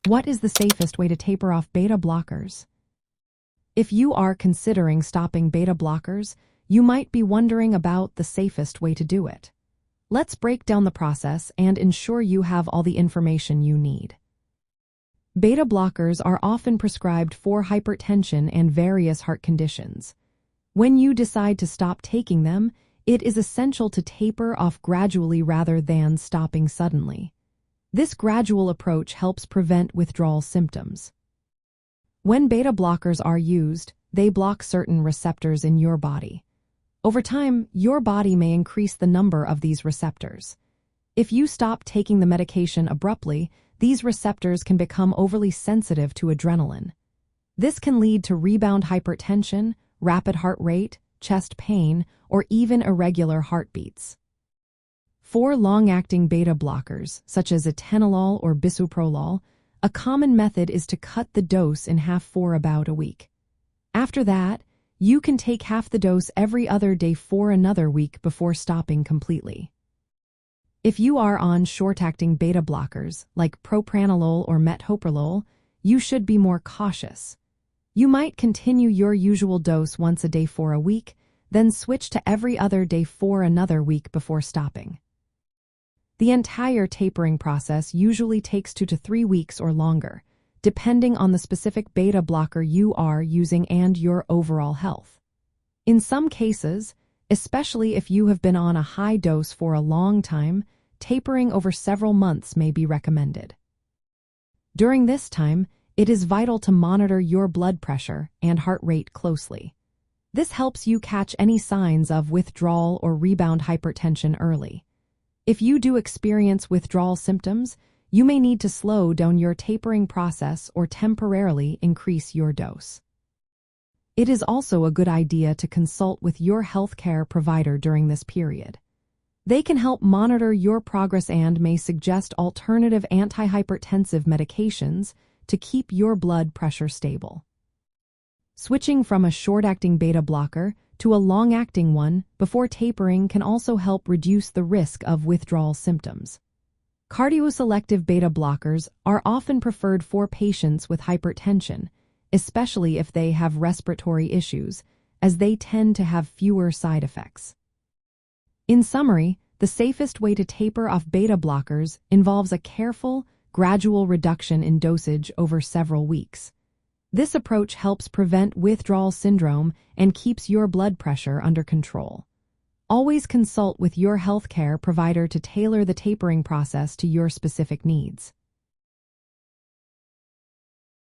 What is the safest way to taper off beta blockers? If you are considering stopping beta blockers, you might be wondering about the safest way to do it. Let's break down the process and ensure you have all the information you need. Beta blockers are often prescribed for hypertension and various heart conditions. When you decide to stop taking them, it is essential to taper off gradually rather than stopping suddenly. This gradual approach helps prevent withdrawal symptoms. When beta blockers are used, they block certain receptors in your body. Over time, your body may increase the number of these receptors. If you stop taking the medication abruptly, these receptors can become overly sensitive to adrenaline. This can lead to rebound hypertension, rapid heart rate, chest pain, or even irregular heartbeats. For long-acting beta blockers, such as atenolol or bisoprolol, a common method is to cut the dose in half for about a week. After that, you can take half the dose every other day for another week before stopping completely. If you are on short-acting beta blockers, like propranolol or metoprolol, you should be more cautious. You might continue your usual dose once a day for a week, then switch to every other day for another week before stopping. The entire tapering process usually takes 2 to 3 weeks or longer, depending on the specific beta blocker you are using and your overall health. In some cases, especially if you have been on a high dose for a long time, tapering over several months may be recommended. During this time, it is vital to monitor your blood pressure and heart rate closely. This helps you catch any signs of withdrawal or rebound hypertension early. If you do experience withdrawal symptoms, you may need to slow down your tapering process or temporarily increase your dose. It is also a good idea to consult with your healthcare provider during this period. They can help monitor your progress and may suggest alternative antihypertensive medications to keep your blood pressure stable. Switching from a short-acting beta blocker to a long-acting one before tapering can also help reduce the risk of withdrawal symptoms. Cardioselective beta blockers are often preferred for patients with hypertension, especially if they have respiratory issues, as they tend to have fewer side effects. In summary, the safest way to taper off beta blockers involves a careful, gradual reduction in dosage over several weeks. This approach helps prevent withdrawal syndrome and keeps your blood pressure under control. Always consult with your healthcare provider to tailor the tapering process to your specific needs.